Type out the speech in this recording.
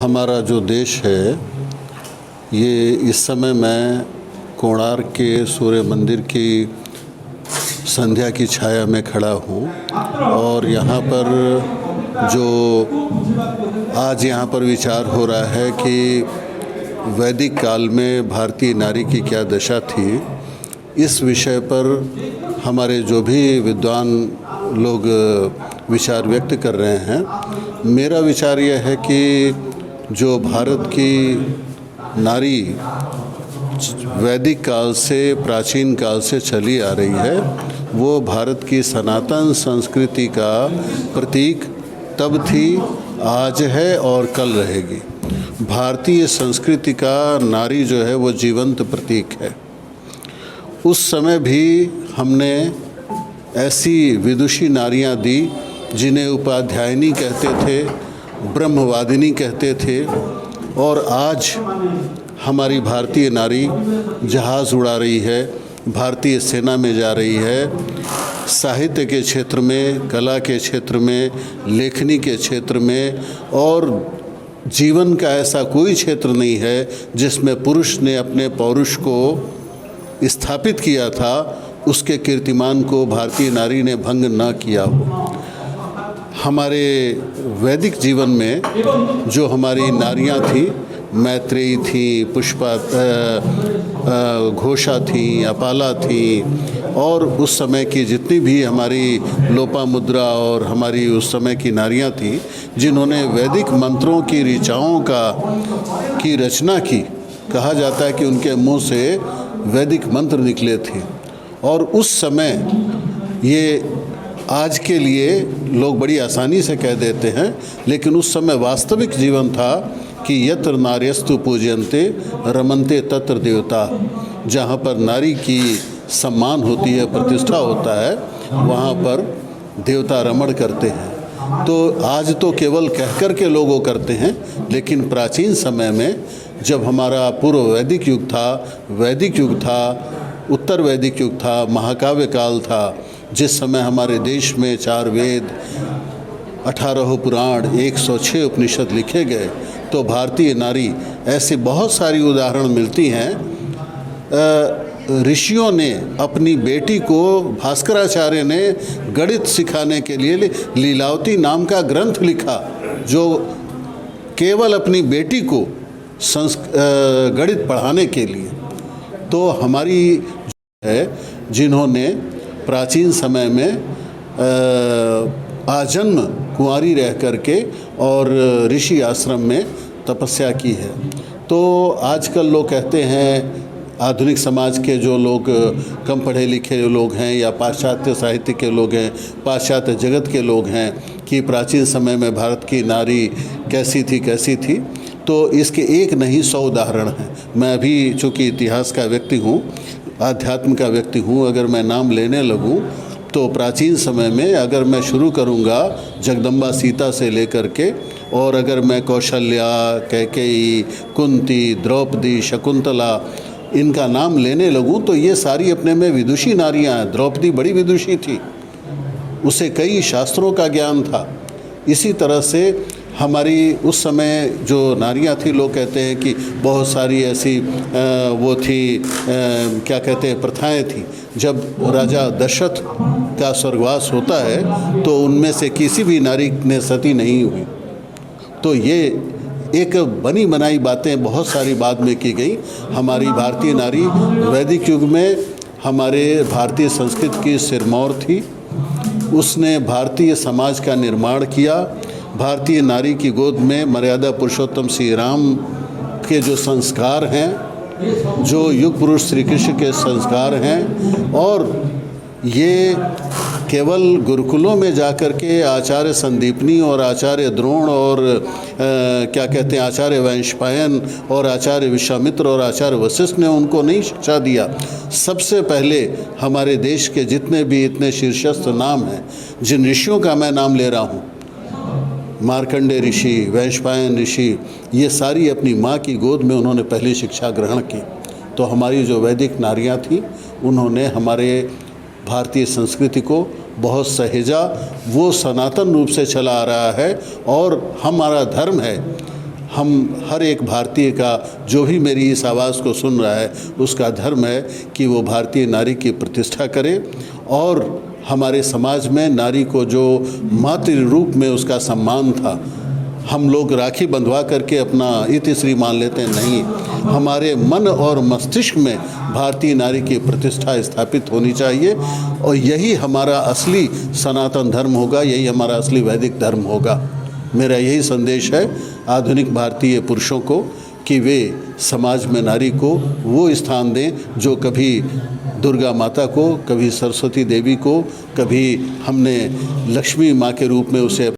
हमारा जो देश है ये इस समय मैं कोणार्क के सूर्य मंदिर की संध्या की छाया में खड़ा हूँ और यहाँ पर जो आज यहाँ पर विचार हो रहा है कि वैदिक काल में भारतीय नारी की क्या दशा थी, इस विषय पर हमारे जो भी विद्वान लोग विचार व्यक्त कर रहे हैं। मेरा विचार यह है कि जो भारत की नारी वैदिक काल से प्राचीन काल से चली आ रही है, वो भारत की सनातन संस्कृति का प्रतीक तब थी, आज है और कल रहेगी। भारतीय संस्कृति का नारी जो है वो जीवंत प्रतीक है। उस समय भी हमने ऐसी विदुषी नारियां दी जिन्हें उपाध्यायिनी कहते थे, ब्रह्मवादिनी कहते थे, और आज हमारी भारतीय नारी जहाज़ उड़ा रही है, भारतीय सेना में जा रही है, साहित्य के क्षेत्र में, कला के क्षेत्र में, लेखनी के क्षेत्र में, और जीवन का ऐसा कोई क्षेत्र नहीं है जिसमें पुरुष ने अपने पौरुष को स्थापित किया था, उसके कीर्तिमान को भारतीय नारी ने भंग न किया हो। हमारे वैदिक जीवन में जो हमारी नारियां थी, मैत्रेयी थी, पुष्पा घोषा थी, अपाला थी, और उस समय की जितनी भी हमारी लोपामुद्रा और हमारी उस समय की नारियां थी जिन्होंने वैदिक मंत्रों की ऋचाओं की रचना की। कहा जाता है कि उनके मुंह से वैदिक मंत्र निकले थे, और उस समय ये आज के लिए लोग बड़ी आसानी से कह देते हैं, लेकिन उस समय वास्तविक जीवन था कि यत्र नार्यस्तु पूज्यन्ते रमन्ते तत्र देवता। जहाँ पर नारी की सम्मान होती है, प्रतिष्ठा होता है, वहाँ पर देवता रमण करते हैं। तो आज तो केवल कहकर के लोग वो करते हैं, लेकिन प्राचीन समय में जब हमारा पूर्व वैदिक युग था, उत्तर वैदिक युग था, महाकाव्य काल था, जिस समय हमारे देश में 4 वेद, 18 पुराण, 106 उपनिषद लिखे गए, तो भारतीय नारी ऐसे बहुत सारी उदाहरण मिलती हैं। ऋषियों ने अपनी बेटी को, भास्कराचार्य ने गणित सिखाने के लिए लीलावती नाम का ग्रंथ लिखा, जो केवल अपनी बेटी को गणित पढ़ाने के लिए। तो हमारी है जिन्होंने प्राचीन समय में आजन्म कुंवारी रह करके और ऋषि आश्रम में तपस्या की है। तो आजकल लोग कहते हैं, आधुनिक समाज के जो लोग कम पढ़े लिखे लोग हैं या पाश्चात्य साहित्य के लोग हैं, पाश्चात्य जगत के लोग हैं, कि प्राचीन समय में भारत की नारी कैसी थी। तो इसके एक नहीं 100 उदाहरण हैं। मैं अभी चूँकि इतिहास का व्यक्ति हूँ, आध्यात्म का व्यक्ति हूँ, अगर मैं नाम लेने लगूँ तो प्राचीन समय में अगर मैं शुरू करूँगा जगदम्बा सीता से लेकर के, और अगर मैं कौशल्या, कैकेयी, कुंती, द्रौपदी, शकुंतला, इनका नाम लेने लगूँ तो ये सारी अपने में विदुषी नारियाँ हैं। द्रौपदी बड़ी विदुषी थी, उसे कई शास्त्रों का ज्ञान था। इसी तरह से हमारी उस समय जो नारियां थी, लोग कहते हैं कि बहुत सारी ऐसी वो थी, क्या कहते हैं, प्रथाएं थी। जब राजा दशरथ का स्वर्गवास होता है तो उनमें से किसी भी नारी ने सती नहीं हुई। तो ये एक बनी बनाई बातें बहुत सारी बाद में की गई। हमारी भारतीय नारी वैदिक युग में हमारे भारतीय संस्कृति की सिरमौर थी। उसने भारतीय समाज का निर्माण किया। भारतीय नारी की गोद में मर्यादा पुरुषोत्तम श्री राम के जो संस्कार हैं, जो युग पुरुष श्री कृष्ण के संस्कार हैं, और ये केवल गुरुकुलों में जाकर के आचार्य संदीपनी और आचार्य द्रोण और क्या कहते हैं, आचार्य वैशंपायन और आचार्य विश्वामित्र और आचार्य वशिष्ठ ने उनको नहीं शिक्षा दिया। सबसे पहले हमारे देश के जितने भी इतने शीर्षस्थ नाम हैं, जिन ऋषियों का मैं नाम ले रहा हूँ, मार्कंडेय ऋषि, वैशंपायन ऋषि, ये सारी अपनी माँ की गोद में उन्होंने पहली शिक्षा ग्रहण की। तो हमारी जो वैदिक नारियाँ थीं, उन्होंने हमारे भारतीय संस्कृति को बहुत सहेजा। वो सनातन रूप से चला आ रहा है, और हमारा धर्म है हम हर एक भारतीय का, जो भी मेरी इस आवाज़ को सुन रहा है, उसका धर्म है कि वो भारतीय नारी की प्रतिष्ठा करे और हमारे समाज में नारी को जो मातृ रूप में उसका सम्मान था, हम लोग राखी बंधवा करके अपना इतिश्री मान लेते हैं, नहीं, हमारे मन और मस्तिष्क में भारतीय नारी की प्रतिष्ठा स्थापित होनी चाहिए और यही हमारा असली सनातन धर्म होगा, यही हमारा असली वैदिक धर्म होगा। मेरा यही संदेश है आधुनिक भारतीय पुरुषों को कि वे समाज में नारी को वो स्थान दें जो कभी दुर्गा माता को, कभी सरस्वती देवी को, कभी हमने लक्ष्मी माँ के रूप में उसे